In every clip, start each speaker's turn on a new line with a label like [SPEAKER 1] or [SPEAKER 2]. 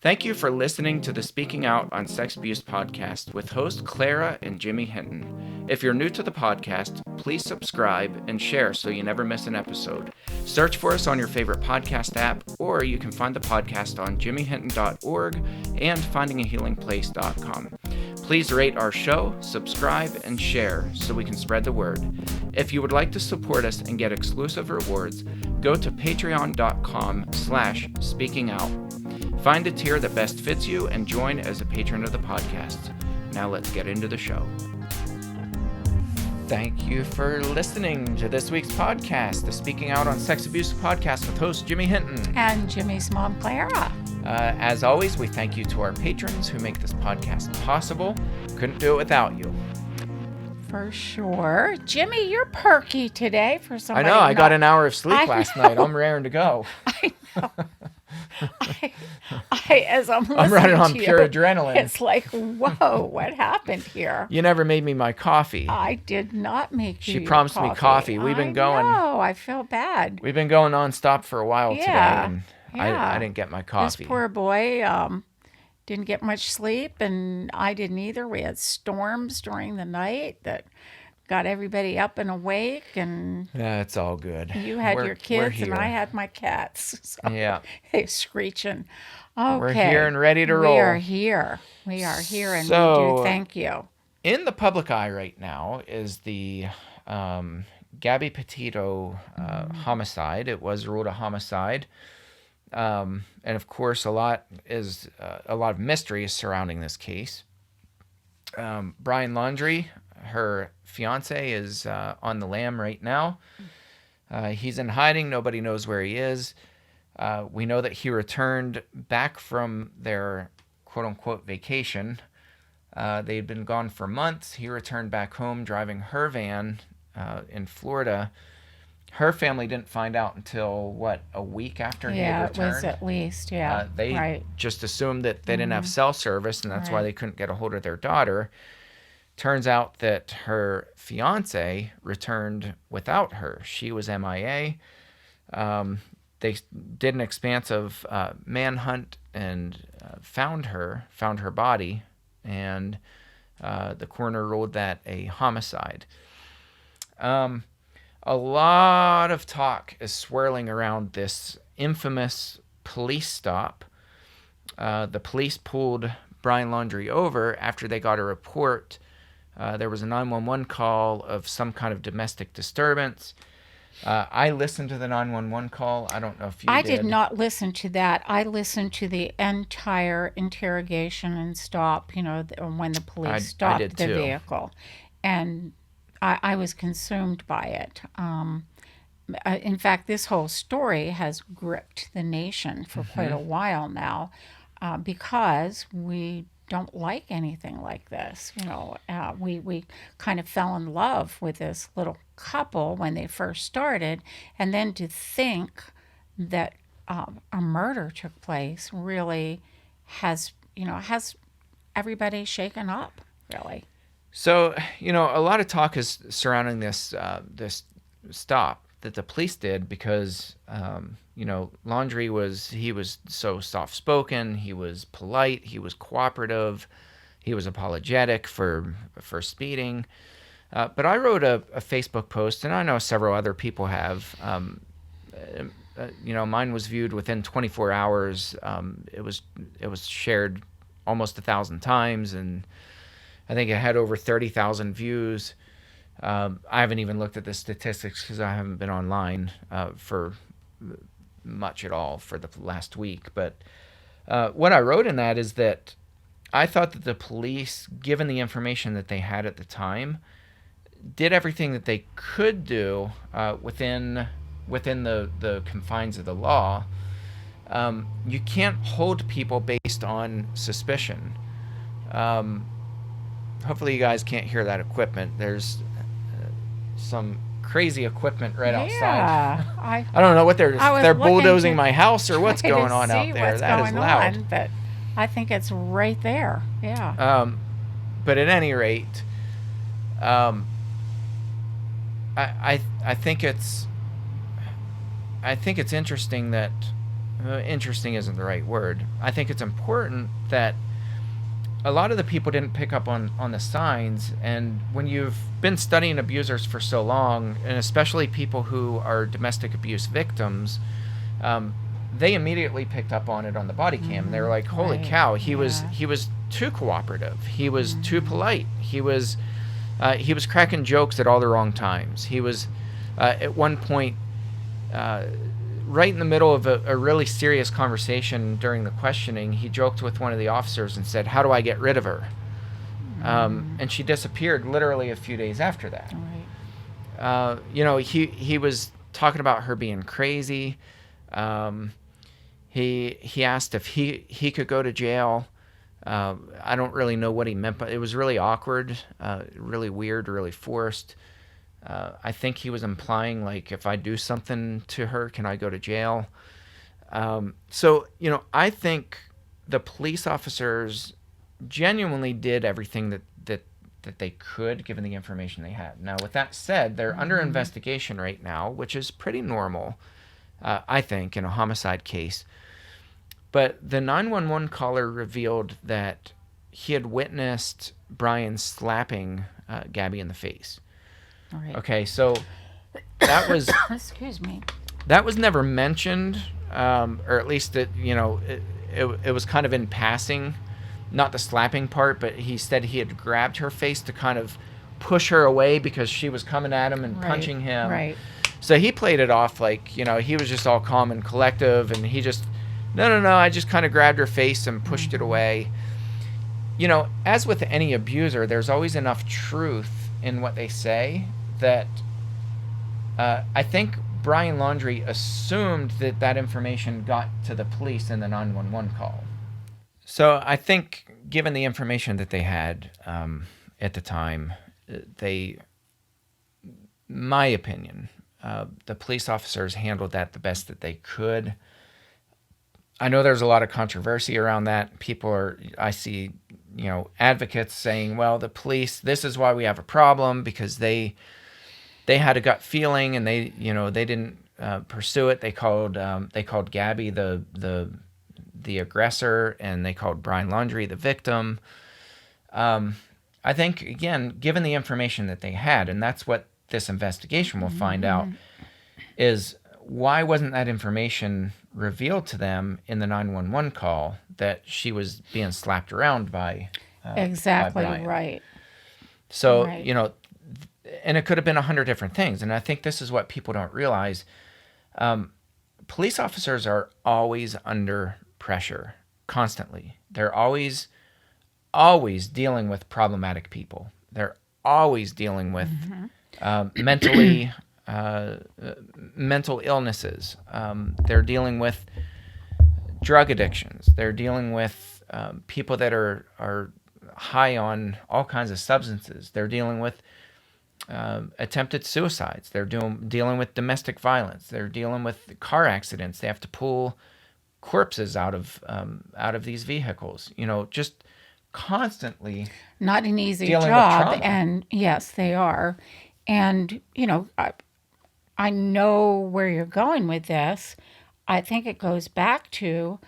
[SPEAKER 1] Thank you for listening to the Speaking Out on Sex Abuse podcast with host Clara and Jimmy Hinton. If you're new to the podcast, please subscribe and share so you never miss an episode. Search for us on your favorite podcast app, or you can find the podcast on jimmyhinton.org and findingahealingplace.com. Please rate our show, subscribe, and share so we can spread the word. If you would like to support us and get exclusive rewards, go to patreon.com/speakingout. Find a tier that best fits you and join as a patron of the podcast. Now let's get into the show. Thank you for listening to this week's podcast, the Speaking Out on Sex Abuse podcast with host Jimmy Hinton.
[SPEAKER 2] And Jimmy's mom, Clara.
[SPEAKER 1] As always, we thank you to our patrons who make this podcast possible. Couldn't do it without you.
[SPEAKER 2] For sure. Jimmy, you're perky today for somebody.
[SPEAKER 1] I know, I got an hour of sleep last night. I'm raring to go.
[SPEAKER 2] I know. As I'm
[SPEAKER 1] running on
[SPEAKER 2] to
[SPEAKER 1] pure
[SPEAKER 2] you,
[SPEAKER 1] adrenaline.
[SPEAKER 2] It's like, whoa, what happened here?
[SPEAKER 1] You never made me my coffee.
[SPEAKER 2] I did not make you
[SPEAKER 1] She
[SPEAKER 2] your
[SPEAKER 1] promised me coffee. We've been going.
[SPEAKER 2] Oh, I feel bad.
[SPEAKER 1] We've been going nonstop for a while today, and
[SPEAKER 2] yeah.
[SPEAKER 1] I didn't get my coffee.
[SPEAKER 2] This poor boy didn't get much sleep, and I didn't either. We had storms during the night that got everybody up and awake, and
[SPEAKER 1] Yeah, it's all good.
[SPEAKER 2] you had your kids, and I
[SPEAKER 1] here.
[SPEAKER 2] had my cats. So
[SPEAKER 1] Yeah.
[SPEAKER 2] they screeching. Okay.
[SPEAKER 1] We're here and ready to roll.
[SPEAKER 2] We are here. We are here, and we
[SPEAKER 1] So-
[SPEAKER 2] do thank you.
[SPEAKER 1] In the public eye right now is the Gabby Petito homicide. It was ruled a homicide. And of course, a lot of mystery is surrounding this case. Brian Laundrie, her fiance, is on the lam right now. He's in hiding. Nobody knows where he is. We know that he returned back from their quote-unquote vacation. They'd been gone for months. He returned back home driving her van in Florida. Her family didn't find out until, a week after he had returned?
[SPEAKER 2] Yeah, it was at least,
[SPEAKER 1] They
[SPEAKER 2] right.
[SPEAKER 1] just assumed that they didn't have cell service, and that's why
[SPEAKER 2] Right.
[SPEAKER 1] they couldn't get a hold of their daughter. Turns out that her fiance returned without her. She was MIA. They did an expansive manhunt and found her body, and the coroner ruled that a homicide. A lot of talk is swirling around this infamous police stop. The police pulled Brian Laundrie over after they got a report. There was a 911 call of some kind of domestic disturbance. I listened to the 911 call. I don't know if you did.
[SPEAKER 2] I did not listen to that. I listened to the entire interrogation and stop, when the police
[SPEAKER 1] I
[SPEAKER 2] stopped
[SPEAKER 1] did
[SPEAKER 2] the
[SPEAKER 1] too.
[SPEAKER 2] vehicle. And I was consumed by it. In fact, this whole story has gripped the nation for quite a while now because we don't like anything like this. We kind of fell in love with this little couple when they first started, and then to think that a murder took place really has everybody shaken up, really.
[SPEAKER 1] So, a lot of talk is surrounding this stop that the police did because, Laundrie was so soft-spoken, he was polite, he was cooperative, he was apologetic for speeding. But I wrote a Facebook post, and I know several other people have. Mine was viewed within 24 hours. It was shared almost 1,000 times, and I think it had over 30,000 views. I haven't even looked at the statistics because I haven't been online for much at all for the last week. But what I wrote in that is that I thought that the police, given the information that they had at the time, did everything that they could do within the confines of the law. You can't hold people based on suspicion. Hopefully you guys can't hear that equipment. There's some crazy equipment right outside.
[SPEAKER 2] Yeah,
[SPEAKER 1] I don't know what they're
[SPEAKER 2] looking
[SPEAKER 1] bulldozing
[SPEAKER 2] to
[SPEAKER 1] my house or what's
[SPEAKER 2] try to
[SPEAKER 1] going on
[SPEAKER 2] see
[SPEAKER 1] out there.
[SPEAKER 2] what's
[SPEAKER 1] That is
[SPEAKER 2] going
[SPEAKER 1] loud.
[SPEAKER 2] on, but I think it's right there. Yeah.
[SPEAKER 1] But at any rate, I think it's interesting that interesting isn't the right word. I think it's important that a lot of the people didn't pick up on the signs. And when you've been studying abusers for so long, and especially people who are domestic abuse victims, they immediately picked up on it on the body cam. And they were like, "Holy
[SPEAKER 2] Right.
[SPEAKER 1] cow!
[SPEAKER 2] Yeah.
[SPEAKER 1] He was too cooperative. He was too polite. He was cracking jokes at all the wrong times. He was at one point." Right in the middle of a really serious conversation during the questioning, he joked with one of the officers and said, "How do I get rid of her?" And she disappeared literally a few days after that.
[SPEAKER 2] Right.
[SPEAKER 1] He was talking about her being crazy. He asked if he could go to jail. I don't really know what he meant, but it was really awkward, really weird, really forced. I think he was implying, like, if I do something to her, can I go to jail? I think the police officers genuinely did everything that they could, given the information they had. Now, with that said, they're under investigation right now, which is pretty normal, I think, in a homicide case. But the 911 caller revealed that he had witnessed Brian slapping Gabby in the face.
[SPEAKER 2] All right.
[SPEAKER 1] Okay, so that was
[SPEAKER 2] Excuse me.
[SPEAKER 1] that was never mentioned, or at least it was kind of in passing, not the slapping part, but he said he had grabbed her face to kind of push her away because she was coming at him and
[SPEAKER 2] Right.
[SPEAKER 1] punching him.
[SPEAKER 2] Right.
[SPEAKER 1] So he played it off like, he was just all calm and collective, and he just, no, I just kind of grabbed her face and pushed it away. As with any abuser, there's always enough truth in what they say that I think Brian Laundrie assumed that information got to the police in the 911 call. So I think, given the information that they had at the time, my opinion, the police officers handled that the best that they could. I know there's a lot of controversy around that. I see, advocates saying, well, the police, this is why we have a problem, because they had a gut feeling and they didn't pursue it. They called Gabby the aggressor, and they called Brian Laundrie the victim. I think, again, given the information that they had, and that's what this investigation will find out, is why wasn't that information revealed to them in the 911 call that she was being slapped around by
[SPEAKER 2] Exactly
[SPEAKER 1] Brian.
[SPEAKER 2] right.
[SPEAKER 1] So,
[SPEAKER 2] Right.
[SPEAKER 1] And it could have been 100 different things. And I think this is what people don't realize. Police officers are always under pressure, constantly. They're always dealing with problematic people. They're always dealing with mental illnesses. They're dealing with drug addictions. They're dealing with people that are high on all kinds of substances. They're dealing with attempted suicides. They're dealing with domestic violence. They're dealing with car accidents. They have to pull corpses out of these vehicles. Just constantly
[SPEAKER 2] Not an easy
[SPEAKER 1] dealing with
[SPEAKER 2] job.
[SPEAKER 1] trauma.
[SPEAKER 2] And yes, they are. And, I know where you're going with this. I think it goes back to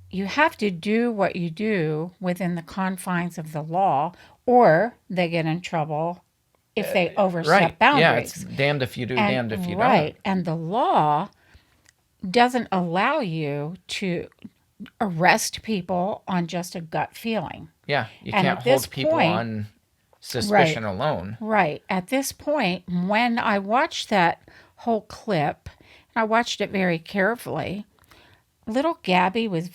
[SPEAKER 2] you have to do what you do within the confines of the law, or they get in trouble if they overstep
[SPEAKER 1] Right.
[SPEAKER 2] boundaries.
[SPEAKER 1] Yeah, it's damned if you do, damned if you
[SPEAKER 2] right.
[SPEAKER 1] don't.
[SPEAKER 2] And the law doesn't allow you to arrest people on just a gut feeling.
[SPEAKER 1] Yeah, you
[SPEAKER 2] And
[SPEAKER 1] can't
[SPEAKER 2] at this
[SPEAKER 1] hold people
[SPEAKER 2] point-
[SPEAKER 1] on suspicion
[SPEAKER 2] Right.
[SPEAKER 1] alone.
[SPEAKER 2] Right. At this point, when I watched that whole clip, and I watched it very carefully, little Gabby was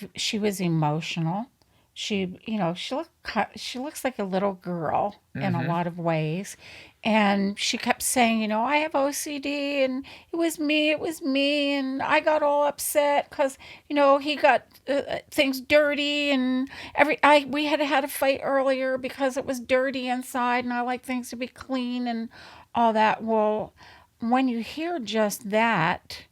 [SPEAKER 2] emotional. She looks like a little girl in a lot of ways. And she kept saying, I have OCD and it was me. And I got all upset because, he got things dirty and we had a fight earlier because it was dirty inside and I like things to be clean and all that. Well, when you hear just that,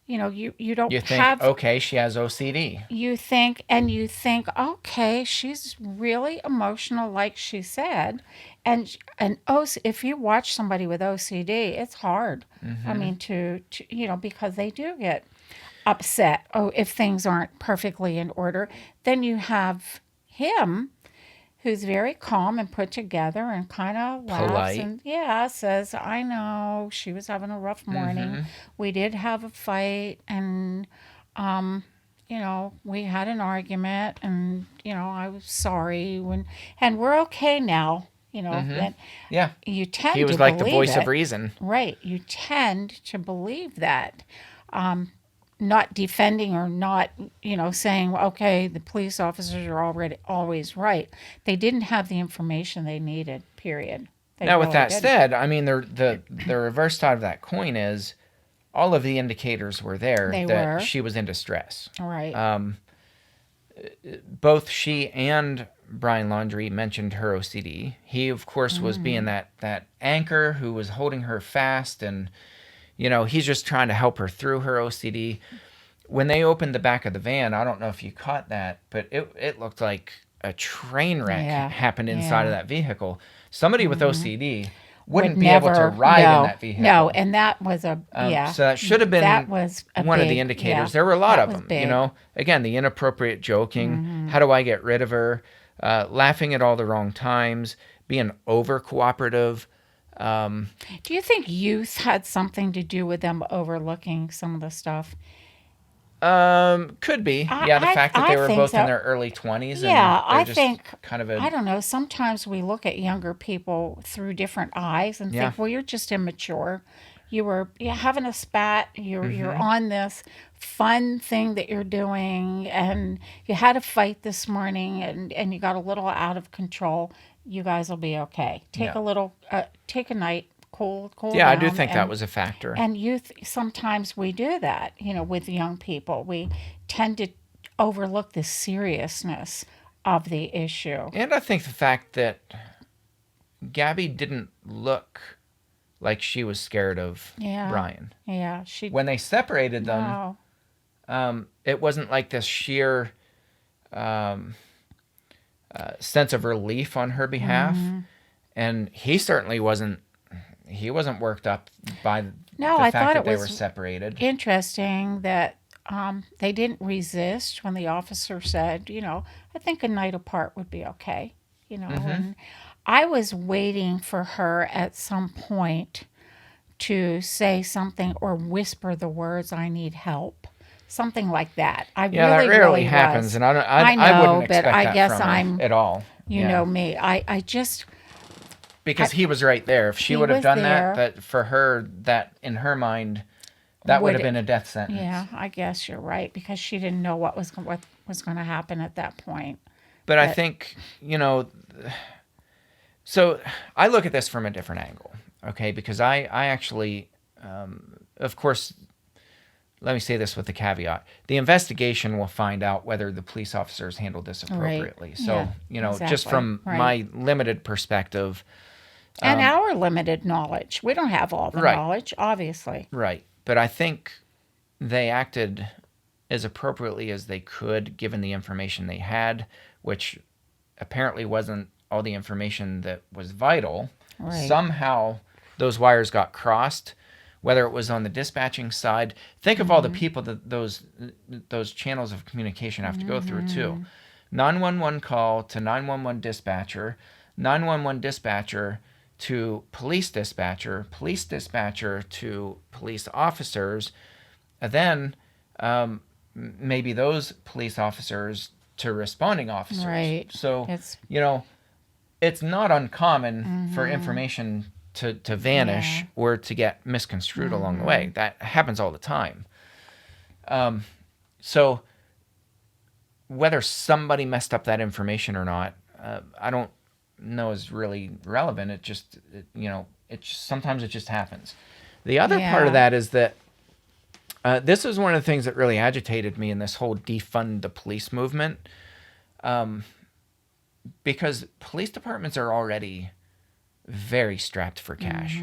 [SPEAKER 2] you don't
[SPEAKER 1] You think,
[SPEAKER 2] have
[SPEAKER 1] okay, she has OCD.
[SPEAKER 2] you think, okay, she's really emotional, like she said, and if you watch somebody with OCD, it's hard. I mean, to because they do get upset, oh, if things aren't perfectly in order. Then you have him, who's very calm and put together and kind of laughs
[SPEAKER 1] Polite.
[SPEAKER 2] and, yeah, says, I know she was having a rough morning. We did have a fight, and, we had an argument, and, I was sorry. And we're okay now. And
[SPEAKER 1] Yeah.
[SPEAKER 2] you
[SPEAKER 1] He
[SPEAKER 2] tend to
[SPEAKER 1] was like the
[SPEAKER 2] believe
[SPEAKER 1] voice
[SPEAKER 2] it.
[SPEAKER 1] of reason.
[SPEAKER 2] Right. You tend to believe that. Not defending or not, saying, okay, the police officers are always right. They didn't have the information they needed, period. They
[SPEAKER 1] Now, with
[SPEAKER 2] really
[SPEAKER 1] that
[SPEAKER 2] didn't.
[SPEAKER 1] said, I mean, the reverse side of that coin is all of the indicators were there
[SPEAKER 2] They
[SPEAKER 1] that
[SPEAKER 2] were.
[SPEAKER 1] she was in distress.
[SPEAKER 2] Right.
[SPEAKER 1] Both she and Brian Laundrie mentioned her OCD. He, of course, was being that anchor who was holding her fast, and he's just trying to help her through her OCD. When they opened the back of the van, I don't know if you caught that, but it looked like a train wreck
[SPEAKER 2] Yeah.
[SPEAKER 1] happened inside of that vehicle. Somebody with OCD wouldn't
[SPEAKER 2] Would
[SPEAKER 1] be able to
[SPEAKER 2] never,
[SPEAKER 1] ride
[SPEAKER 2] no,
[SPEAKER 1] in that vehicle.
[SPEAKER 2] No, and that was yeah.
[SPEAKER 1] So that should have been
[SPEAKER 2] That was
[SPEAKER 1] one of the
[SPEAKER 2] big,
[SPEAKER 1] indicators.
[SPEAKER 2] yeah,
[SPEAKER 1] There were a lot
[SPEAKER 2] that
[SPEAKER 1] of
[SPEAKER 2] was
[SPEAKER 1] them.
[SPEAKER 2] big.
[SPEAKER 1] Again, the inappropriate joking. How do I get rid of her? Laughing at all the wrong times. Being over cooperative.
[SPEAKER 2] Do you think youth had something to do with them overlooking some of the stuff?
[SPEAKER 1] Could be. Yeah, the fact that they were
[SPEAKER 2] think
[SPEAKER 1] both in
[SPEAKER 2] so.
[SPEAKER 1] their early 20s.
[SPEAKER 2] Yeah,
[SPEAKER 1] And
[SPEAKER 2] I
[SPEAKER 1] they're just
[SPEAKER 2] think,
[SPEAKER 1] kind of
[SPEAKER 2] I don't know, sometimes we look at younger people through different eyes and
[SPEAKER 1] Yeah.
[SPEAKER 2] think, well, you're just immature. You're having a spat, you're on this fun thing that you're doing, and you had a fight this morning, and you got a little out of control. You guys will be okay. Take
[SPEAKER 1] Yeah.
[SPEAKER 2] a little, take a night, cool
[SPEAKER 1] Yeah, I do
[SPEAKER 2] down,
[SPEAKER 1] think that was a factor.
[SPEAKER 2] and youth, sometimes we do that, with young people. We tend to overlook the seriousness of the issue.
[SPEAKER 1] And I think the fact that Gabby didn't look like she was scared of
[SPEAKER 2] Yeah.
[SPEAKER 1] Brian.
[SPEAKER 2] Yeah, she.
[SPEAKER 1] When they separated them,
[SPEAKER 2] Wow.
[SPEAKER 1] it wasn't like this sheer sense of relief on her behalf. And he certainly wasn't. He wasn't worked up by
[SPEAKER 2] No,
[SPEAKER 1] the
[SPEAKER 2] I
[SPEAKER 1] fact
[SPEAKER 2] thought
[SPEAKER 1] that
[SPEAKER 2] it
[SPEAKER 1] they were
[SPEAKER 2] was
[SPEAKER 1] separated.
[SPEAKER 2] interesting that they didn't resist when the officer said, I think a night apart would be okay. And I was waiting for her at some point to say something or whisper the words, I need help. Something like that. I
[SPEAKER 1] Yeah,
[SPEAKER 2] really,
[SPEAKER 1] that rarely
[SPEAKER 2] really
[SPEAKER 1] happens,
[SPEAKER 2] was.
[SPEAKER 1] and I
[SPEAKER 2] know,
[SPEAKER 1] wouldn't
[SPEAKER 2] but
[SPEAKER 1] expect
[SPEAKER 2] I
[SPEAKER 1] that
[SPEAKER 2] guess
[SPEAKER 1] from her
[SPEAKER 2] I'm,
[SPEAKER 1] at all.
[SPEAKER 2] you
[SPEAKER 1] Yeah.
[SPEAKER 2] know me. I just,
[SPEAKER 1] Because he was right there. If she
[SPEAKER 2] He
[SPEAKER 1] would have
[SPEAKER 2] was
[SPEAKER 1] done
[SPEAKER 2] there.
[SPEAKER 1] that for her, that in her mind, that would
[SPEAKER 2] Would
[SPEAKER 1] have been a death sentence.
[SPEAKER 2] yeah, I guess you're right, because she didn't know what was going to happen at that point.
[SPEAKER 1] But I think, so I look at this from a different angle, okay? Because I actually, of course, let me say this with the caveat. The investigation will find out whether the police officers handled this appropriately. So,
[SPEAKER 2] Yeah,
[SPEAKER 1] just
[SPEAKER 2] exactly.
[SPEAKER 1] from
[SPEAKER 2] Right.
[SPEAKER 1] my limited perspective,
[SPEAKER 2] And our limited knowledge. We don't have all the
[SPEAKER 1] Right.
[SPEAKER 2] knowledge, obviously.
[SPEAKER 1] right. But I think they acted as appropriately as they could given the information they had, which apparently wasn't all the information that was vital.
[SPEAKER 2] Right.
[SPEAKER 1] Somehow those wires got crossed, whether it was on the dispatching side. Think of all the people that those channels of communication have to go through too. 911 call to 911 dispatcher, 911 dispatcher to police dispatcher to police officers, and then maybe those police officers to responding officers.
[SPEAKER 2] Right.
[SPEAKER 1] So,
[SPEAKER 2] It's-
[SPEAKER 1] it's not uncommon for information to vanish
[SPEAKER 2] Yeah.
[SPEAKER 1] or to get misconstrued along the way. That happens all the time. So whether somebody messed up that information or not, I don't know is really relevant. Sometimes it just happens. The other part
[SPEAKER 2] Yeah.
[SPEAKER 1] of that is that this is one of the things that really agitated me in this whole defund the police movement, because police departments are already very strapped for cash.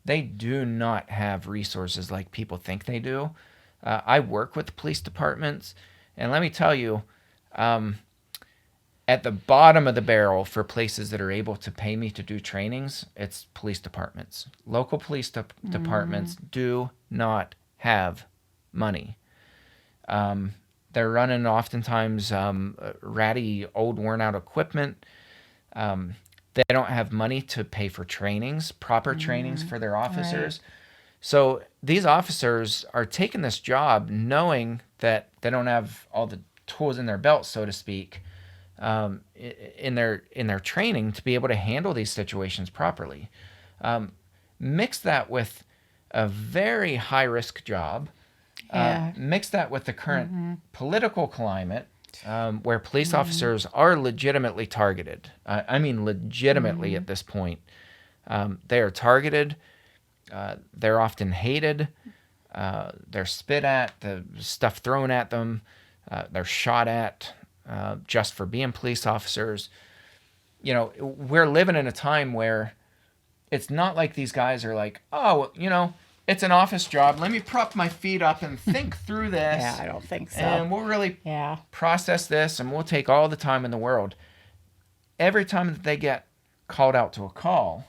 [SPEAKER 1] They do not have resources like people think they do. I work with police departments, and let me tell you, at the bottom of the barrel for places that are able to pay me to do trainings, it's police departments. Local police departments do not have money. They're running oftentimes ratty, old, worn-out equipment. They don't have money to pay for trainings, proper trainings for their officers.
[SPEAKER 2] Right.
[SPEAKER 1] So these officers are taking this job knowing that they don't have all the tools in their belt, so to speak, in their training to be able to handle these situations properly. Mix that with a very high risk job.
[SPEAKER 2] Yeah.
[SPEAKER 1] Mix that with the current political climate, where police officers are legitimately targeted. I mean, legitimately at this point. They are targeted. They're often hated. They're spit at, the stuff thrown at them. They're shot at just for being police officers. We're living in a time where it's not like these guys are like, oh, it's an office job. Let me prop my feet up and think through this.
[SPEAKER 2] Yeah, I don't think so.
[SPEAKER 1] And we'll really
[SPEAKER 2] Yeah.
[SPEAKER 1] process this, and we'll take all the time in the world. Every time that they get called out to a call,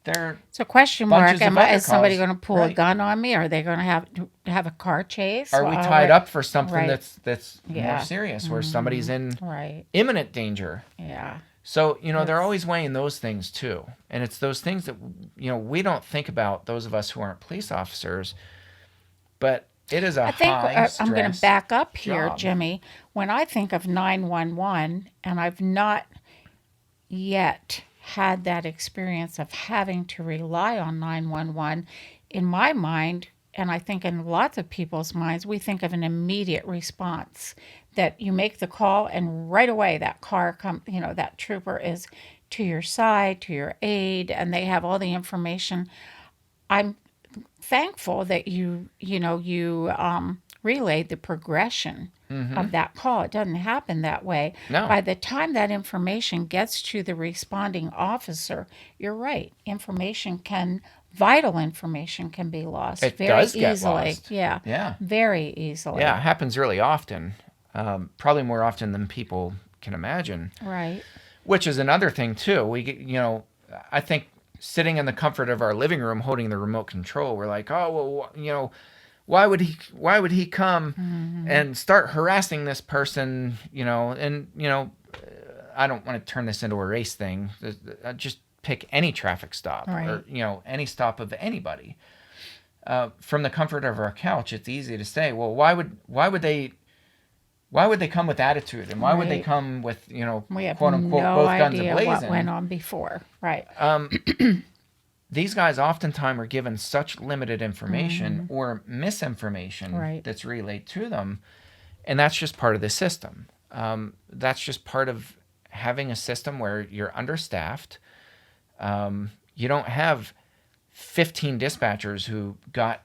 [SPEAKER 1] they're
[SPEAKER 2] It's a question mark.
[SPEAKER 1] bunches of other
[SPEAKER 2] Is somebody
[SPEAKER 1] calls.
[SPEAKER 2] going to pull a
[SPEAKER 1] Right.
[SPEAKER 2] gun on me? Are they going to have a car chase?
[SPEAKER 1] Are we tied up for something
[SPEAKER 2] Right.
[SPEAKER 1] that's
[SPEAKER 2] Yeah.
[SPEAKER 1] more serious, where somebody's in
[SPEAKER 2] Right.
[SPEAKER 1] imminent danger?
[SPEAKER 2] Yeah.
[SPEAKER 1] So, they're always weighing those things too. And it's those things that, we don't think about, those of us who aren't police officers, but it is a
[SPEAKER 2] I think
[SPEAKER 1] high stress
[SPEAKER 2] I'm going to back up here,
[SPEAKER 1] job.
[SPEAKER 2] Jimmy. When I think of 911, and I've not yet had that experience of having to rely on 911, in my mind, and I think in lots of people's minds, we think of an immediate response, that you make the call and right away that car that trooper is to your side, to your aid, and they have all the information. I'm thankful that you relayed the progression of that call. It doesn't happen that way.
[SPEAKER 1] No.
[SPEAKER 2] By the time that information gets to the responding officer, you're right. Vital information can be lost
[SPEAKER 1] It
[SPEAKER 2] very
[SPEAKER 1] does get
[SPEAKER 2] easily.
[SPEAKER 1] lost.
[SPEAKER 2] Yeah.
[SPEAKER 1] Yeah.
[SPEAKER 2] Very easily.
[SPEAKER 1] Yeah, it happens really often. Probably more often than people can imagine.
[SPEAKER 2] Right.
[SPEAKER 1] Which is another thing too. I think sitting in the comfort of our living room holding the remote control, we're like, oh, well, why would he come and start harassing this person, I don't want to turn this into a race thing. Just pick any traffic stop,
[SPEAKER 2] Right.
[SPEAKER 1] or any stop of anybody. From the comfort of our couch, it's easy to say, well, why would they come with attitude, and why would they
[SPEAKER 2] Right.
[SPEAKER 1] come with,
[SPEAKER 2] We have
[SPEAKER 1] quote unquote,
[SPEAKER 2] no
[SPEAKER 1] both guns
[SPEAKER 2] idea
[SPEAKER 1] ablazing?
[SPEAKER 2] what went on before. Right.
[SPEAKER 1] These guys oftentimes are given such limited information or misinformation
[SPEAKER 2] Right.
[SPEAKER 1] that's relayed to them, and that's just part of the system. That's just part of having a system where you're understaffed. You don't have 15 dispatchers who got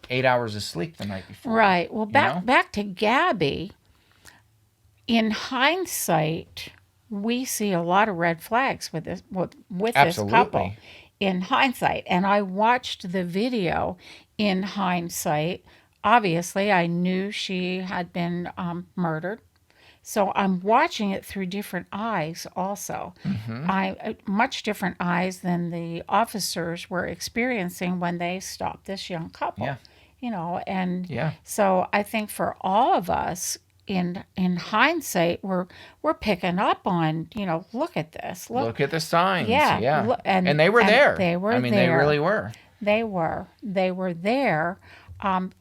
[SPEAKER 1] 8 hours of sleep the night before.
[SPEAKER 2] Right. Well,
[SPEAKER 1] you know?
[SPEAKER 2] back to Gabby. In hindsight, we see a lot of red flags with this
[SPEAKER 1] Absolutely.
[SPEAKER 2] couple. In hindsight, and I watched the video in hindsight. Obviously, I knew she had been murdered, so I'm watching it through different eyes. Also, much different eyes than the officers were experiencing when they stopped this young couple.
[SPEAKER 1] Yeah.
[SPEAKER 2] And
[SPEAKER 1] Yeah.
[SPEAKER 2] so I think for all of us, in hindsight, we're picking up on, look at this.
[SPEAKER 1] Look at the signs.
[SPEAKER 2] Yeah.
[SPEAKER 1] Yeah.
[SPEAKER 2] And
[SPEAKER 1] they were there.
[SPEAKER 2] They were
[SPEAKER 1] I mean,
[SPEAKER 2] there.
[SPEAKER 1] they really were.
[SPEAKER 2] They were there.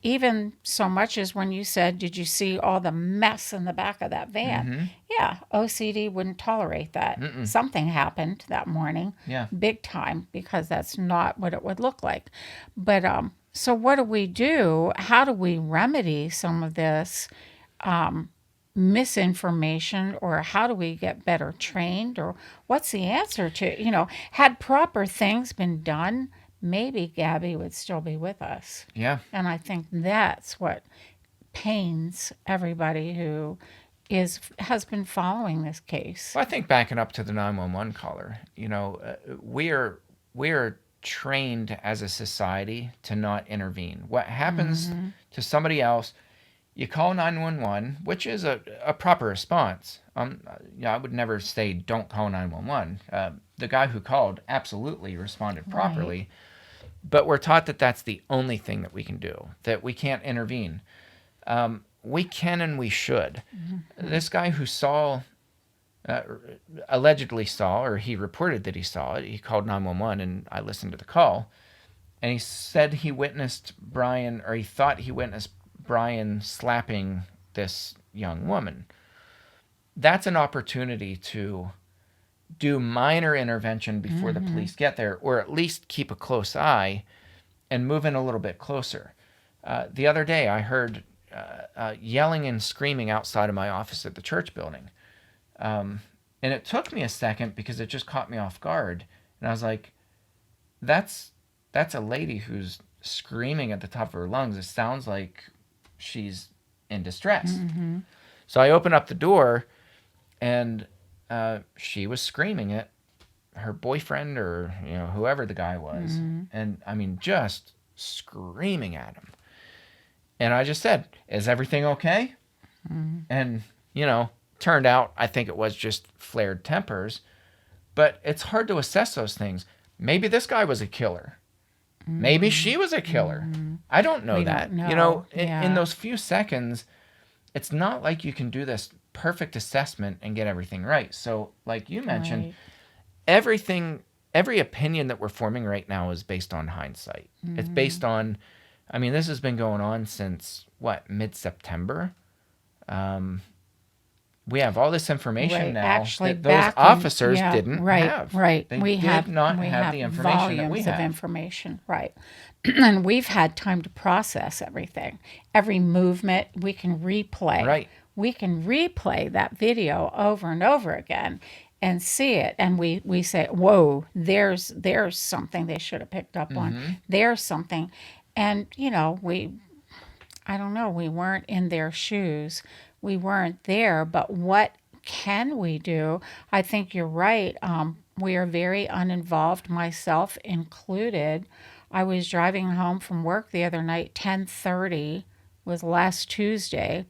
[SPEAKER 2] Even so much as when you said, did you see all the mess in the back of that van? Yeah. OCD wouldn't tolerate that. Something happened that morning.
[SPEAKER 1] Yeah.
[SPEAKER 2] Big time, because that's not what it would look like. But so what do we do? How do we remedy some of this misinformation, or how do we get better trained, or what's the answer to, had proper things been done, maybe Gabby would still be with us.
[SPEAKER 1] Yeah.
[SPEAKER 2] And I think that's what pains everybody who has been following this case.
[SPEAKER 1] Well, I think backing up to the 911 caller, we are trained as a society to not intervene. What happens to somebody else, you call 911, which is a proper response. I would never say don't call 911. The guy who called absolutely responded properly. but we're taught that that's the only thing that we can do, that we can't intervene. We can and we should. This guy who uh, allegedly saw, or he reported that he saw it, he called 911, and I listened to the call, and he said he witnessed Brian, or he thought he witnessed Brian slapping this young woman. That's an opportunity to do minor intervention before the police get there, or at least keep a close eye and move in a little bit closer. The other day, I heard yelling and screaming outside of my office at the church building. And it took me a second because it just caught me off guard. And I was like, that's a lady who's screaming at the top of her lungs. It sounds like she's in distress. So I opened up the door, and she was screaming at her boyfriend, or whoever the guy was, and I mean just screaming at him. And I just said, "Is everything okay?" And turned out I think it was just flared tempers, but it's hard to assess those things. Maybe this guy was a killer. Maybe she was a killer. I don't know that.
[SPEAKER 2] Don't know.
[SPEAKER 1] In those few seconds, it's not like you can do this perfect assessment and get everything right. So, like you mentioned, every opinion that we're forming right now is based on hindsight. It's based on, this has been going on since, mid-September? We have all this information now
[SPEAKER 2] Actually,
[SPEAKER 1] that those officers didn't have.
[SPEAKER 2] Right.
[SPEAKER 1] They
[SPEAKER 2] we
[SPEAKER 1] did not have the information that we
[SPEAKER 2] volumes
[SPEAKER 1] have.
[SPEAKER 2] of information, right. And we've had time to process everything. Every movement we can replay.
[SPEAKER 1] Right.
[SPEAKER 2] We can replay that video over and over again and see it. And we say, whoa, there's something they should have picked up on. There's something. And, I don't know, we weren't in their shoes. We weren't there, but what can we do? I think you're right. We are very uninvolved, myself included. I was driving home from work the other night, 10:30 was last Tuesday,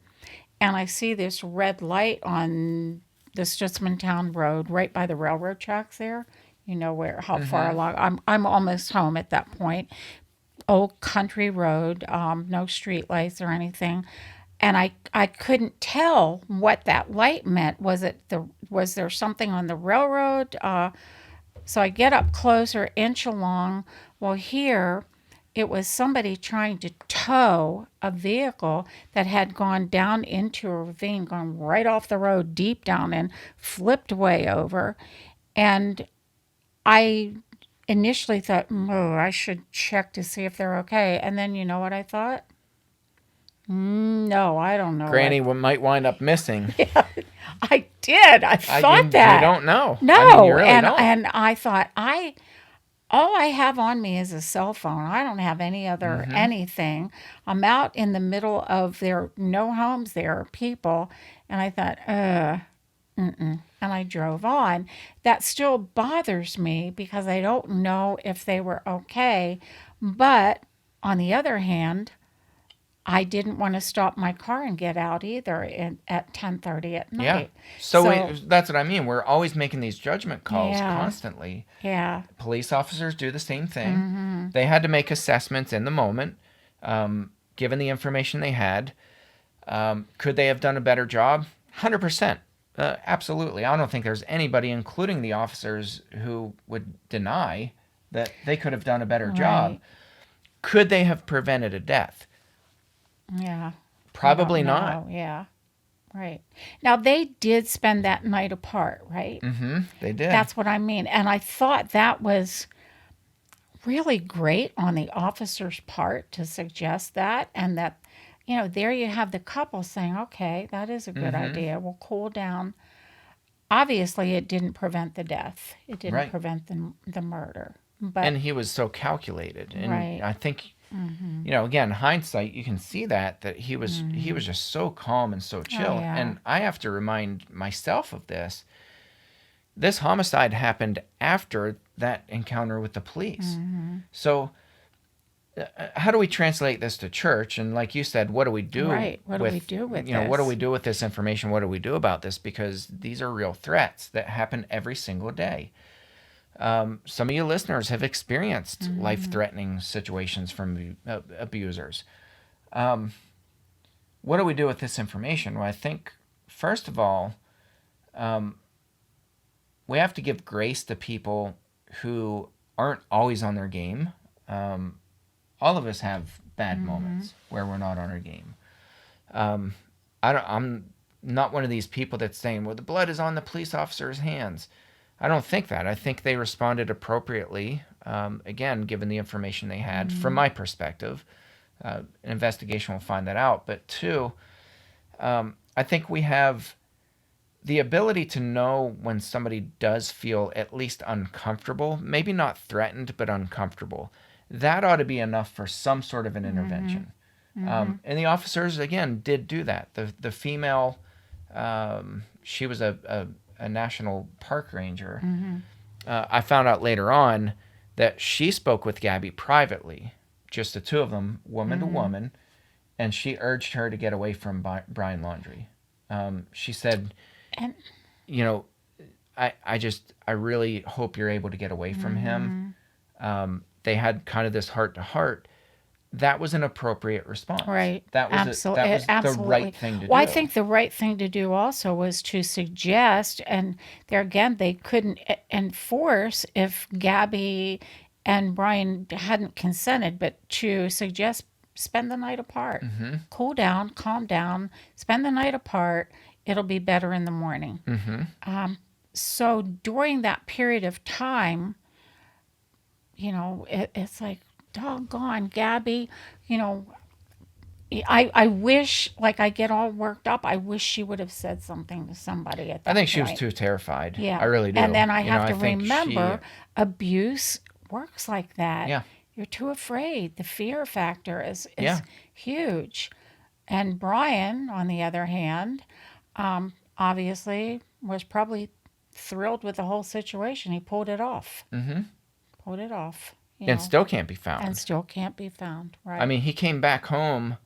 [SPEAKER 2] and I see this red light on the Stutzmantown Road right by the railroad tracks there. How far along? I'm almost home at that point. Old country road, no street lights or anything. And I couldn't tell what that light meant. Was there something on the railroad? So I get up closer, inch along. Well, here it was somebody trying to tow a vehicle that had gone down into a ravine, gone right off the road, deep down, and flipped way over. And I initially thought, I should check to see if they're okay. And then you know what I thought? No, I don't know.
[SPEAKER 1] Granny might wind up missing.
[SPEAKER 2] I did. I thought that.
[SPEAKER 1] You don't know.
[SPEAKER 2] No,
[SPEAKER 1] you really don't.
[SPEAKER 2] And I thought, all I have on me is a cell phone. I don't have any other anything. I'm out in the middle of no homes, there are people. And I thought, and I drove on. That still bothers me because I don't know if they were okay. But on the other hand, I didn't want to stop my car and get out either at 10:30 at night.
[SPEAKER 1] Yeah. So that's what I mean. We're always making these judgment calls constantly.
[SPEAKER 2] Yeah.
[SPEAKER 1] Police officers do the same thing. They had to make assessments in the moment, given the information they had. Could they have done a better job? 100%. Absolutely. I don't think there's anybody, including the officers, who would deny that they could have done a better job. Could they have prevented a death?
[SPEAKER 2] Yeah.
[SPEAKER 1] Probably not.
[SPEAKER 2] Yeah. Right. Now, they did spend that night apart, right?
[SPEAKER 1] They did.
[SPEAKER 2] That's what I mean. And I thought that was really great on the officer's part to suggest that. And that, there you have the couple saying, okay, that is a good idea. We'll cool down. Obviously, it didn't prevent the death. It didn't prevent the murder.
[SPEAKER 1] And he was so calculated. And I think...
[SPEAKER 2] Mm-hmm.
[SPEAKER 1] Again, hindsight, you can see that he was just so calm and so chill. And I have to remind myself of this. This homicide happened after that encounter with the police. So how do we translate this to church? And like you said, what do we do?
[SPEAKER 2] Right. What do we do with this?
[SPEAKER 1] What do we do with this information? What do we do about this? Because these are real threats that happen every single day. Some of you listeners have experienced life-threatening situations from abusers. What do we do with this information? Well, I think, first of all, we have to give grace to people who aren't always on their game. All of us have bad moments where we're not on our game. I'm not one of these people that's saying, well, the blood is on the police officer's hands. I don't think that. I think they responded appropriately, again, given the information they had, from my perspective. An investigation will find that out. But two, I think we have the ability to know when somebody does feel at least uncomfortable, maybe not threatened, but uncomfortable. That ought to be enough for some sort of an intervention. And the officers, again, did do that. The female, she was a national park ranger. I found out later on that she spoke with Gabby privately, just the two of them, woman to woman, and she urged her to get away from Brian Laundrie. She said,
[SPEAKER 2] And
[SPEAKER 1] you know, I really hope you're able to get away from him. They had kind of this heart to heart. That was an appropriate response.
[SPEAKER 2] right,
[SPEAKER 1] That was
[SPEAKER 2] absolutely,
[SPEAKER 1] that was the
[SPEAKER 2] absolutely.
[SPEAKER 1] right thing to
[SPEAKER 2] Well, I
[SPEAKER 1] do.
[SPEAKER 2] think the right thing to do also was to suggest, and there again, they couldn't enforce if Gabby and Brian hadn't consented, but to suggest spend the night apart, cool down, calm down, spend the night apart. It'll be better in the morning. So during that period of time, it's like, doggone, Gabby, you know, I wish, like, I get all worked up. I wish she would have said something to somebody at that
[SPEAKER 1] I think she was
[SPEAKER 2] point.
[SPEAKER 1] too terrified.
[SPEAKER 2] Yeah.
[SPEAKER 1] I really do.
[SPEAKER 2] And then I
[SPEAKER 1] You know,
[SPEAKER 2] have to
[SPEAKER 1] I think
[SPEAKER 2] remember abuse works like that.
[SPEAKER 1] Yeah.
[SPEAKER 2] You're too afraid. The fear factor is
[SPEAKER 1] Yeah.
[SPEAKER 2] huge. And Brian, on the other hand, obviously was probably thrilled with the whole situation. He pulled it off. Pulled it off.
[SPEAKER 1] And still can't be found.
[SPEAKER 2] And still can't be found. Right.
[SPEAKER 1] I mean, he came back home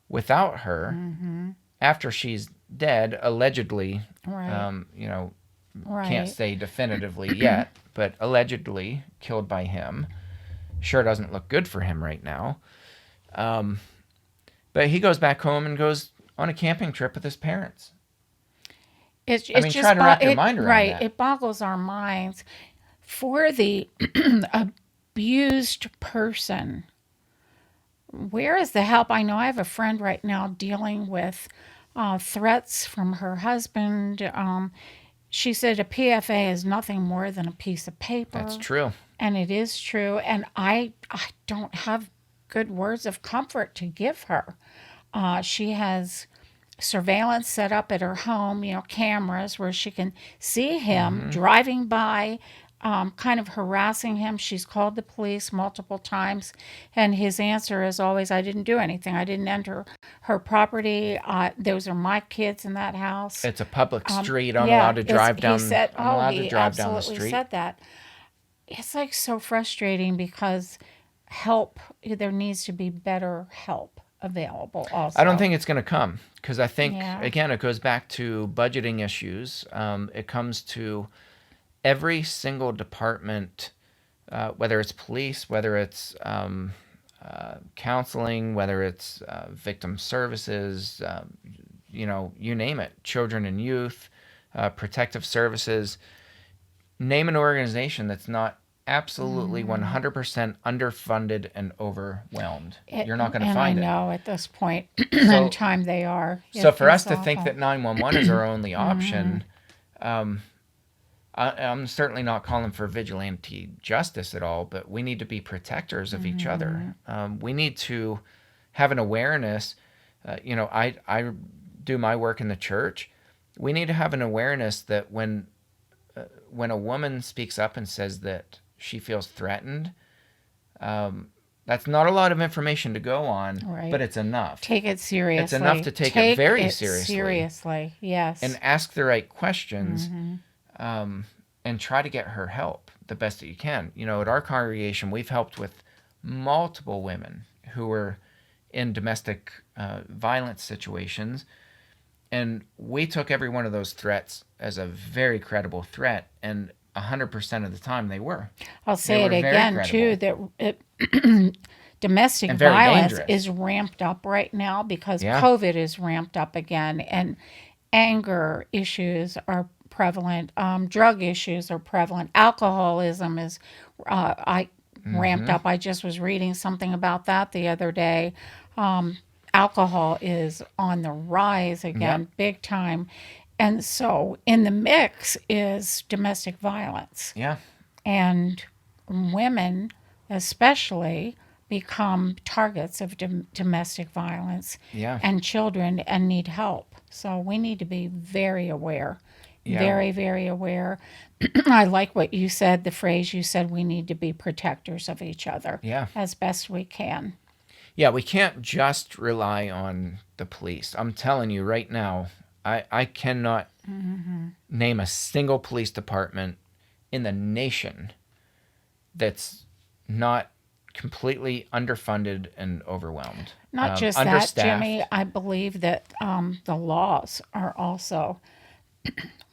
[SPEAKER 1] without her after she's dead, allegedly.
[SPEAKER 2] Right.
[SPEAKER 1] Can't
[SPEAKER 2] Right.
[SPEAKER 1] say definitively yet, but allegedly killed by him. Sure doesn't look good for him right now. But he goes back home and goes on a camping trip with his parents.
[SPEAKER 2] It's
[SPEAKER 1] I mean,
[SPEAKER 2] just
[SPEAKER 1] try to wrap your mind around
[SPEAKER 2] right.
[SPEAKER 1] that.
[SPEAKER 2] It boggles our minds. For the abused person, where is the help? I know I have a friend right now dealing with threats from her husband. She said a PFA is nothing more than a piece of paper.
[SPEAKER 1] That's true.
[SPEAKER 2] And it is true. And I don't have good words of comfort to give her. She has surveillance set up at her home, cameras where she can see him driving by, kind of harassing him. She's called the police multiple times, and his answer is always, I didn't do anything. I didn't enter her property. Those are my kids in that house.
[SPEAKER 1] It's a public street. I'm
[SPEAKER 2] Yeah,
[SPEAKER 1] allowed to drive down.
[SPEAKER 2] He said,
[SPEAKER 1] I'm allowed to
[SPEAKER 2] he
[SPEAKER 1] drive down the
[SPEAKER 2] absolutely
[SPEAKER 1] street.
[SPEAKER 2] said that. It's like so frustrating because there needs to be better help available also.
[SPEAKER 1] I don't think it's going to come because I think,
[SPEAKER 2] Yeah.
[SPEAKER 1] again, it goes back to budgeting issues. It comes to every single department, whether it's police, whether it's counseling, whether it's victim services, you name it, children and youth, protective services. Name an organization that's not absolutely 100% underfunded and overwhelmed. You're not going to find it.
[SPEAKER 2] And I know at this point in time they are.
[SPEAKER 1] So for us
[SPEAKER 2] It's
[SPEAKER 1] to think
[SPEAKER 2] awful.
[SPEAKER 1] that 911 is our only option, I'm certainly not calling for vigilante justice at all, but we need to be protectors of each other. We need to have an awareness. I do my work in the church. We need to have an awareness that when a woman speaks up and says that she feels threatened, that's not a lot of information to go on,
[SPEAKER 2] Right.
[SPEAKER 1] but it's enough.
[SPEAKER 2] Take it seriously.
[SPEAKER 1] It's enough to take it very
[SPEAKER 2] seriously. Yes.
[SPEAKER 1] And ask the right questions, and try to get her help the best that you can. At our congregation, we've helped with multiple women who were in domestic violence situations, and we took every one of those threats as a very credible threat and 100% of the time they were.
[SPEAKER 2] I'll
[SPEAKER 1] They
[SPEAKER 2] say
[SPEAKER 1] were
[SPEAKER 2] it
[SPEAKER 1] very
[SPEAKER 2] again too,
[SPEAKER 1] credible
[SPEAKER 2] that domestic
[SPEAKER 1] and very
[SPEAKER 2] violence
[SPEAKER 1] dangerous.
[SPEAKER 2] is ramped up right now because
[SPEAKER 1] Yeah.
[SPEAKER 2] COVID is ramped up again, and anger issues are prevalent. Drug issues are prevalent. Alcoholism is I ramped
[SPEAKER 1] Mm-hmm.
[SPEAKER 2] up. I just was reading something about that the other day. Alcohol is on the rise
[SPEAKER 1] Yep.
[SPEAKER 2] again, big time. And so in the mix is domestic violence.
[SPEAKER 1] Yeah.
[SPEAKER 2] And women, especially, become targets of domestic violence
[SPEAKER 1] Yeah.
[SPEAKER 2] and children and need help. So we need to be very aware,
[SPEAKER 1] Yeah.
[SPEAKER 2] very, very aware. I like what you said, the phrase you said, we need to be protectors of each other
[SPEAKER 1] Yeah.
[SPEAKER 2] as best we can.
[SPEAKER 1] Yeah. We can't just rely on the police. I'm telling you right now, I cannot name a single police department in the nation that's not completely underfunded and overwhelmed,
[SPEAKER 2] Not just that, Jimmy,
[SPEAKER 1] understaffed.
[SPEAKER 2] I believe that the laws are also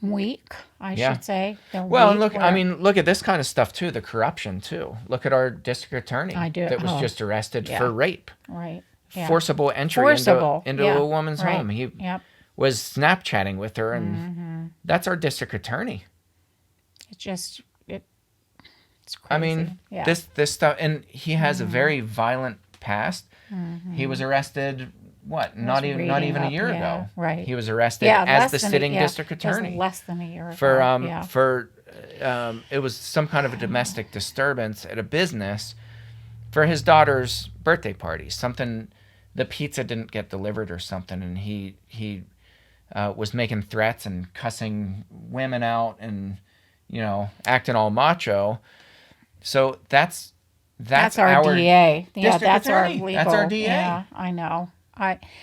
[SPEAKER 2] weak, I
[SPEAKER 1] Yeah.
[SPEAKER 2] should say. They're
[SPEAKER 1] Well, and
[SPEAKER 2] weak
[SPEAKER 1] look, I
[SPEAKER 2] where
[SPEAKER 1] mean, look at this kind of stuff too, the corruption too. Look at our district
[SPEAKER 2] I
[SPEAKER 1] attorney
[SPEAKER 2] do.
[SPEAKER 1] that was
[SPEAKER 2] Oh,
[SPEAKER 1] just arrested
[SPEAKER 2] yeah,
[SPEAKER 1] for rape,
[SPEAKER 2] right. Yeah.
[SPEAKER 1] forcible entry
[SPEAKER 2] Forcible.
[SPEAKER 1] into
[SPEAKER 2] Yeah.
[SPEAKER 1] a woman's
[SPEAKER 2] Right.
[SPEAKER 1] home. He
[SPEAKER 2] Yep.
[SPEAKER 1] was Snapchatting with her, and that's our district attorney.
[SPEAKER 2] It's just it's
[SPEAKER 1] I mean,
[SPEAKER 2] crazy. Yeah.
[SPEAKER 1] this stuff, and he has a very violent past. He was arrested. What?
[SPEAKER 2] I was
[SPEAKER 1] Not
[SPEAKER 2] reading
[SPEAKER 1] even a
[SPEAKER 2] up.
[SPEAKER 1] year
[SPEAKER 2] Yeah.
[SPEAKER 1] ago.
[SPEAKER 2] Right.
[SPEAKER 1] He was arrested
[SPEAKER 2] Yeah.
[SPEAKER 1] as the
[SPEAKER 2] Less than
[SPEAKER 1] sitting
[SPEAKER 2] yeah.
[SPEAKER 1] district
[SPEAKER 2] It was
[SPEAKER 1] attorney
[SPEAKER 2] less than a year ago. Yeah.
[SPEAKER 1] for it was some kind of a domestic disturbance at a business for his daughter's birthday party. Something, the pizza didn't get delivered or something, and he was making threats and cussing women out and acting all macho. So that's
[SPEAKER 2] That's our DA. Yeah.
[SPEAKER 1] district
[SPEAKER 2] That's our
[SPEAKER 1] attorney.
[SPEAKER 2] legal.
[SPEAKER 1] That's our DA.
[SPEAKER 2] Yeah. I know.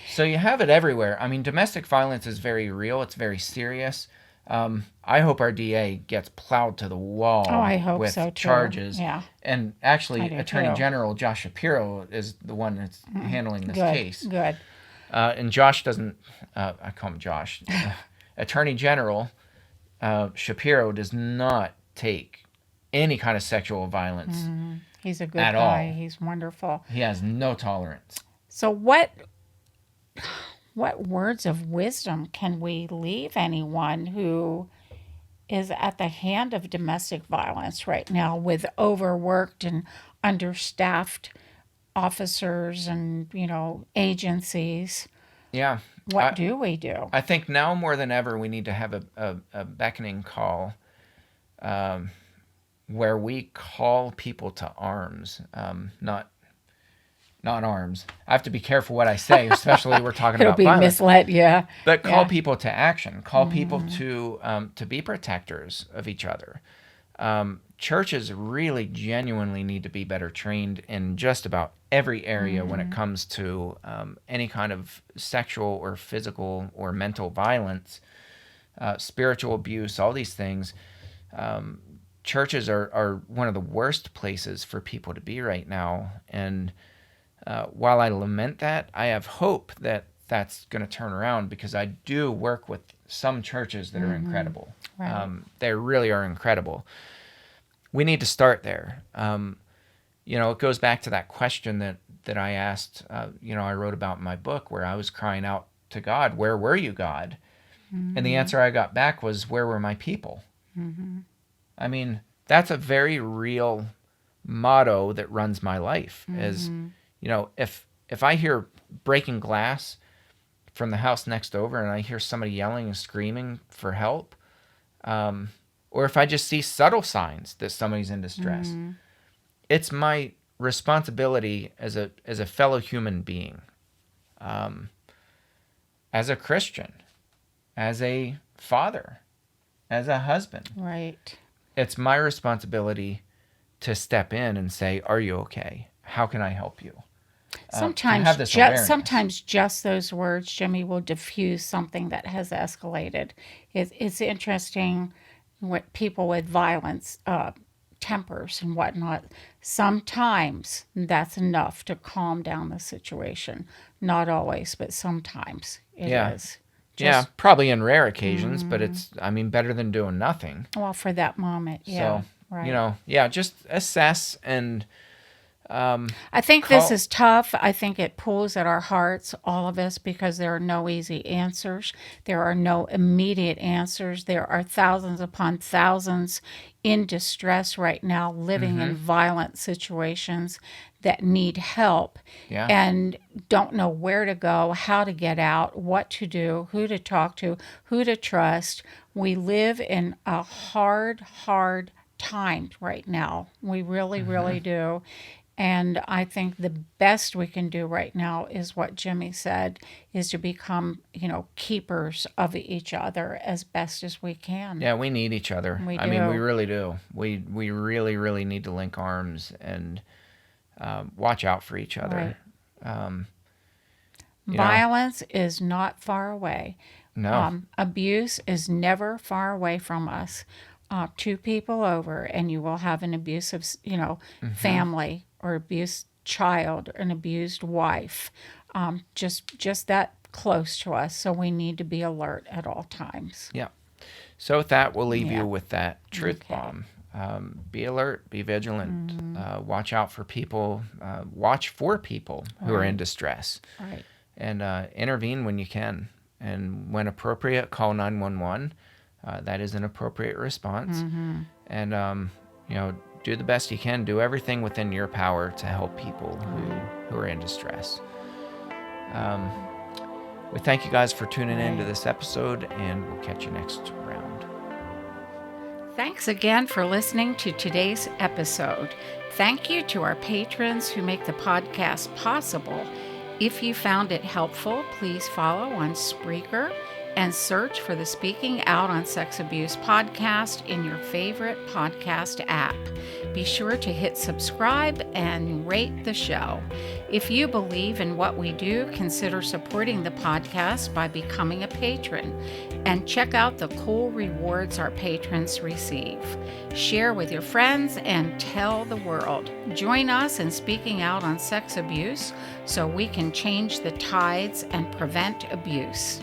[SPEAKER 1] So you have it everywhere. I mean, domestic violence is very real. It's very serious. I hope our DA gets plowed to the wall
[SPEAKER 2] Oh, I hope
[SPEAKER 1] with
[SPEAKER 2] so too.
[SPEAKER 1] charges.
[SPEAKER 2] Yeah.
[SPEAKER 1] And
[SPEAKER 2] I
[SPEAKER 1] actually,
[SPEAKER 2] do
[SPEAKER 1] Attorney
[SPEAKER 2] too.
[SPEAKER 1] General Josh Shapiro is the one that's handling this
[SPEAKER 2] Good.
[SPEAKER 1] case.
[SPEAKER 2] Good.
[SPEAKER 1] And Josh doesn't, I call him Josh. Attorney General Shapiro does not take any kind of sexual violence
[SPEAKER 2] He's a good
[SPEAKER 1] at
[SPEAKER 2] guy.
[SPEAKER 1] all.
[SPEAKER 2] He's wonderful.
[SPEAKER 1] He has no tolerance.
[SPEAKER 2] So what words of wisdom can we leave anyone who is at the hand of domestic violence right now with overworked and understaffed officers and, agencies?
[SPEAKER 1] Yeah.
[SPEAKER 2] What do we do?
[SPEAKER 1] I think now more than ever we need to have a beckoning call where we call people to arms, not arms. I have to be careful what I say, especially we're talking
[SPEAKER 2] It'll
[SPEAKER 1] about
[SPEAKER 2] be
[SPEAKER 1] violence.
[SPEAKER 2] misled, yeah.
[SPEAKER 1] But call
[SPEAKER 2] Yeah.
[SPEAKER 1] people to action. Call people to be protectors of each other. Churches really genuinely need to be better trained in just about every area when it comes to any kind of sexual or physical or mental violence, spiritual abuse, all these things. Churches are one of the worst places for people to be right now. And while I lament that, I have hope that that's going to turn around because I do work with some churches that are incredible.
[SPEAKER 2] Right.
[SPEAKER 1] They really are incredible. We need to start there. It goes back to that question that I asked, I wrote about in my book where I was crying out to God, where were you, God? And the answer I got back was, where were my people? I mean, that's a very real motto that runs my life is, if I hear breaking glass from the house next over and I hear somebody yelling and screaming for help, or if I just see subtle signs that somebody's in distress, it's my responsibility as a fellow human being, as a Christian, as a father, as a husband.
[SPEAKER 2] Right.
[SPEAKER 1] It's my responsibility to step in and say, are you okay? How can I help you?
[SPEAKER 2] Sometimes just those words, Jimmy, will diffuse something that has escalated. It's interesting what people with violence, tempers and whatnot. Sometimes that's enough to calm down the situation. Not always, but sometimes it is.
[SPEAKER 1] Yeah, probably in rare occasions, but it's, I mean, better than doing nothing.
[SPEAKER 2] Well, for that moment, yeah,
[SPEAKER 1] So,
[SPEAKER 2] right.
[SPEAKER 1] just assess and
[SPEAKER 2] I think this
[SPEAKER 1] call.
[SPEAKER 2] is tough. I think it pulls at our hearts, all of us, because there are no easy answers. There are no immediate answers. There are thousands upon thousands in distress right now, living in violent situations that need help
[SPEAKER 1] Yeah.
[SPEAKER 2] and don't know where to go, how to get out, what to do, who to talk to, who to trust. We live in a hard time right now. We really, really do. And I think the best we can do right now is what Jimmy said, is to become, keepers of each other as best as we can.
[SPEAKER 1] Yeah, we need each other.
[SPEAKER 2] We
[SPEAKER 1] I mean, we
[SPEAKER 2] do.
[SPEAKER 1] really do. We really, really need to link arms and watch out for each other.
[SPEAKER 2] Right.
[SPEAKER 1] Um, you know,
[SPEAKER 2] Violence is not far away.
[SPEAKER 1] no.
[SPEAKER 2] Abuse is never far away from us. Two people over, and you will have an abusive, family or abused child, an abused wife, just that close to us. So we need to be alert at all times.
[SPEAKER 1] Yeah. So with that, we'll leave
[SPEAKER 2] Yeah.
[SPEAKER 1] you with that truth
[SPEAKER 2] Okay.
[SPEAKER 1] bomb. Be alert, be vigilant, watch out for people, watch for people who are in
[SPEAKER 2] Right.
[SPEAKER 1] distress,
[SPEAKER 2] Right.
[SPEAKER 1] and intervene when you can. And when appropriate, call 911. That is an appropriate response. And, do the best you can. Do everything within your power to help people who are in distress. We thank you guys for tuning in to this episode, and we'll catch you next round.
[SPEAKER 2] Thanks again for listening to today's episode. Thank you to our patrons who make the podcast possible. If you found it helpful, please follow on Spreaker and search for the Speaking Out on Sex Abuse podcast in your favorite podcast app. Be sure to hit subscribe and rate the show. If you believe in what we do, consider supporting the podcast by becoming a patron and check out the cool rewards our patrons receive. Share with your friends and tell the world. Join us in speaking out on sex abuse so we can change the tides and prevent abuse.